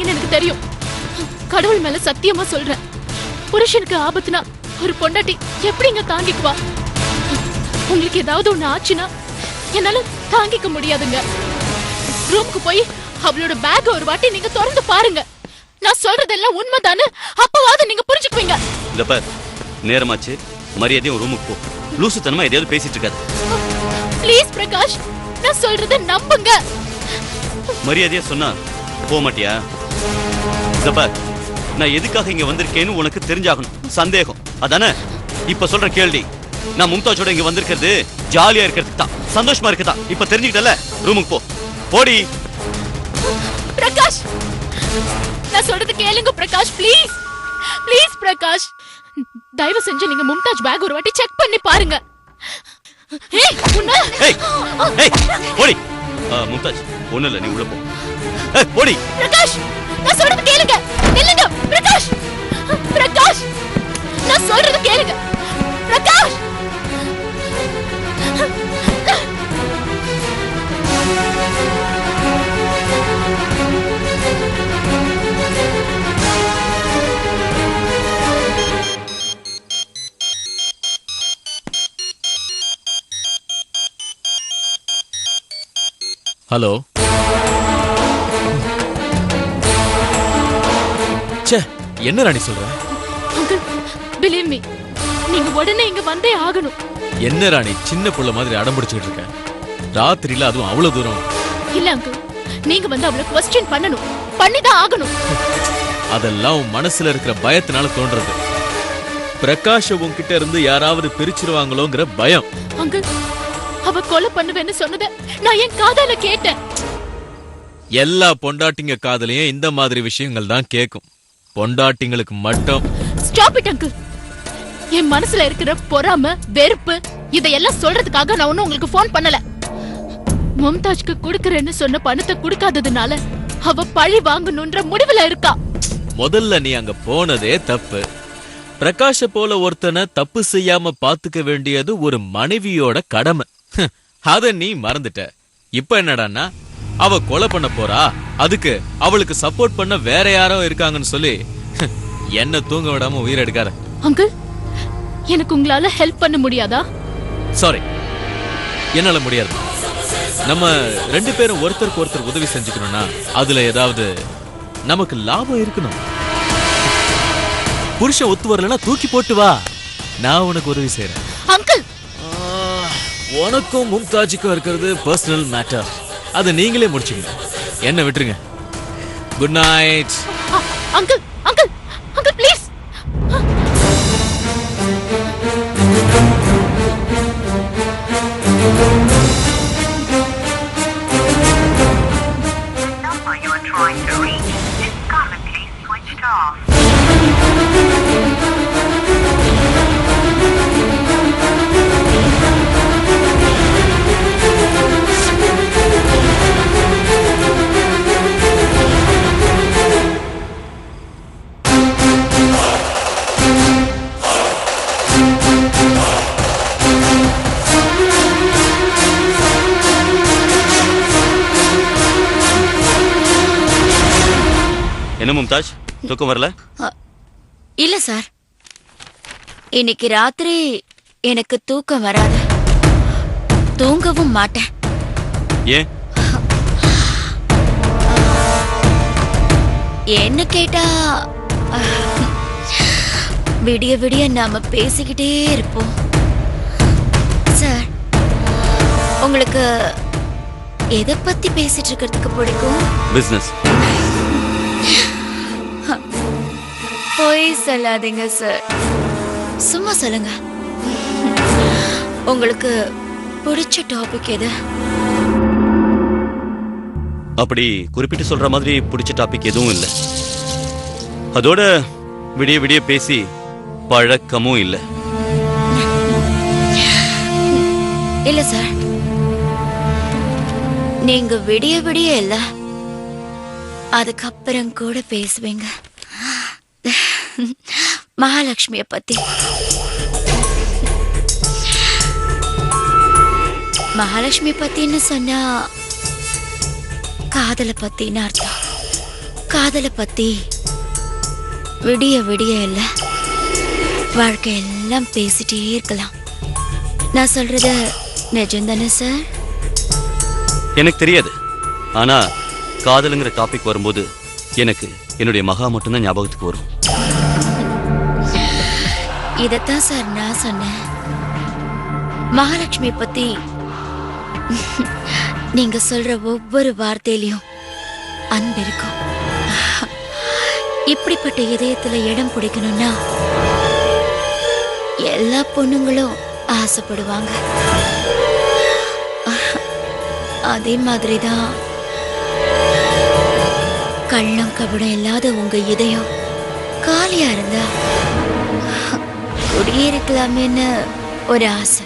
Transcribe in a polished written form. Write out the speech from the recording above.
பேசுறீங்கன்னு எனக்கு தெரியும். கடவுள் மேல சத்தியமா சொல்றேன், புருஷனுக்கு ஆபத்துனா ஒரு பொண்டாட்டி எப்படிங்க தாங்கிக்குவா? உங்களுக்கு ஏதாவது ஒண்ணு ஆச்சுன்னா என்னால தாங்கிக்க முடியாதுங்க. ரூமுக்கு போய் அவளோட பேக் ஒரு வாட்டி நீங்க திறந்து பாருங்க. நான் சொல்றதெல்லாம் உண்மைதானே, அப்பவாவது நீங்க புரிஞ்சுக்குவீங்க. இந்த பார், நேரமாச்சு, மரியாதையும் ரூமுக்கு போ. லூசுத்தனமா எதையாவது பேசிட்டு இருக்காது. ப்ளீஸ் பிரகாஷ், நான் சொல்றத நம்புங்க. மரியாதையா சொன்னா போக மாட்டியா? இந்த பார், நான் எதுக்காக இங்க வந்திருக்கேன்னு உனக்கு தெரிஞ்சாகணும். சந்தேகம் அதானே? இப்ப சொல்ற கேள்வி. நான் மும்தாஜோட இங்க வந்திருக்கிறது ஜாலியா இருக்கிறதுக்கு தான், சந்தோஷமா இருக்கதா. இப்ப தெரிஞ்சுக்கிட்டல, ரூமுக்கு போ. போடி. பிரகாஷ், நான் சொல்றது கேளுங்க பிரகாஷ், ப்ளீஸ் ப்ளீஸ் பிரகாஷ், தயவு செஞ்சு நீங்க மும்தாஜ் பேக் ஒரு வாட்டி செக் பண்ணி பாருங்க. ஏய் உன்ன ஏய் ஏய் போடி. மும்தாஜ் ஒண்ணு இல்ல, நீ உள்ள போ. ஏய் போடி. பிரகாஷ், நான் சொல்றது கேளுங்க. நில்லுங்க பிரகாஷ். பிரகாஷ், நான் சொல்றது கேளுங்க. பிரகாஷ், ஹலோ. ச்சே, என்ன ராணி சொல்ற? அங்கிள், பிலீவ் மீ, நீங்க உடனே இங்க வந்தே ஆகணும். என்ன ராணி சின்ன புள்ள மாதிரி அடம் பிடிச்சிட்டு இருக்க? ராத்திரியில அதுவும் அவ்வளவு தூரம்? இல்ல அங்கிள், நீங்க வந்து அவளை क्वेश्चन பண்ணணும், பண்ணிதான் ஆகணும். அதெல்லாம் உன் மனசுல இருக்கிற பயத்தினால தோன்றது. பிரகாஷ் உன்கிட்ட இருந்து யாராவது பிரிச்சிருவாங்களோங்கிற பயம். அங்கிள், அவ கொலை பண்ணுவேன்னு சொன்னத நான் என் காதால கேட்டேன். எல்லா பொண்டாட்டிங்க காதலையும் இந்த மாதிரி விஷயங்கள் தான் கேட்கும். பொண்டாட்டிங்களுக்கு மட்டும். Stop it uncle. என் மனசுல இருக்கிற பொறாம, வெறுப்பு இதையெல்லாம் சொல்றதுக்காக நான் ஒன்னும் உங்களுக்கு போன் பண்ணல. மும்தாஜ்க்கு குடுக்கறேன்னு சொன்ன பணத்தை குடுக்காததுனால அவ பழி வாங்கணும்ன்ற முடிவுல இருக்கா. முதல்ல நீ அங்க போனதே தப்பு. பிரகாஷ போல ஒருத்தனை தப்பு செய்யாம பாத்துக்க வேண்டியது ஒரு மனைவியோட கடமை. அத நீ மறந்துட்ட. இப்ப என்னடான்னா அவ கொலை பண்ண போறா, அதுக்கு அவளுக்கு சப்போர்ட் பண்ண வேற யாரோ இருக்காங்கன்னு சொல்லி என்ன தூங்க விடாம உயிர் எடுக்காத. அங்கிள், எனக்கு உங்களால ஹெல்ப் பண்ண முடியாதா? சாரி, என்னால முடியாது. நம்ம ரெண்டு பேரும் ஒருத்தருக்கு ஒருத்தர் உதவி செஞ்சுக்கணும்னா அதுல ஏதாவது நமக்கு லாபம் இருக்கணும். புருஷன் ஒத்து வரலன்னா தூக்கி போட்டு வா, நான் உனக்கு உதவி செய்யறேன். அங்கிள், உனக்கும் மும்தாஜுக்கும் இருக்கிறது பர்சனல் மேட்டர், அது நீங்களே முடிச்சுங்க. என்ன விட்டுருங்க. Good night. Uncle uncle uncle please. number you are trying to reach is currently switched off. என்ன மும்தாஜ், தூக்கம் வரல? இல்ல சார், இன்னைக்கு ராத்திரி எனக்கு தூக்கம் வராது, தூங்கவும் மாட்டேன். ஏன்? என்ன கேட்டா, விடிய விடிய நாம பேசிக்கிட்டே இருப்போம். சார், உங்களுக்கு எதை பத்தி பேசிட்டு இருக்கிறதுக்கு பிடிக்கும்? பிசினஸ். போய் சொல்லாதீங்க சார், சும்மா சொல்லுங்க. உங்களுக்கு பிடிச்ச டாபிக் எது? அப்படி குறிப்பிட்டு சொல்ற மாதிரி பிடிச்ச டாபிக் எதுவும் இல்ல. அதோட விடிய விடிய பேசி பழக்கமும் இல்ல. இல்ல சார், நீங்க விடிய விடிய இல்ல, அதுக்கப்புறம் கூட பேசுவீங்க. மகாலட்சுமிய பத்தி. மகாலட்சுமி பத்தின்னு சொன்னா காதல பத்தின்னு அர்த்தம். காதலை பத்தி விடிய விடிய இல்ல, வாழ்க்கை எல்லாம் பேசிட்டே இருக்கலாம். நான் சொல்றது நிஜம்தானே சார்? எனக்கு தெரியாது. ஆனா காதலுங்கிற டாபிக் வரும்போது எனக்கு என்னுடைய மகா மட்டும்தான் ஞாபகத்துக்கு வரும். இதத்தான் சார் நான் சொன்னேன். மகாலட்சுமி பத்தி நீங்க சொல்ற ஒவ்வொரு வார்த்தையிலையும் அன்பு இருக்கும். இப்படிப்பட்ட இதயத்துல இடம் பிடிக்கணும்னா எல்லா பொண்ணுங்களும் ஆசைப்படுவாங்க. அதே மாதிரிதான் கள்ளம் கபடம் இல்லாத உங்க இதயம் காலியா இருந்தா குடியிருக்கலாமேன்னு ஒரு ஆசை.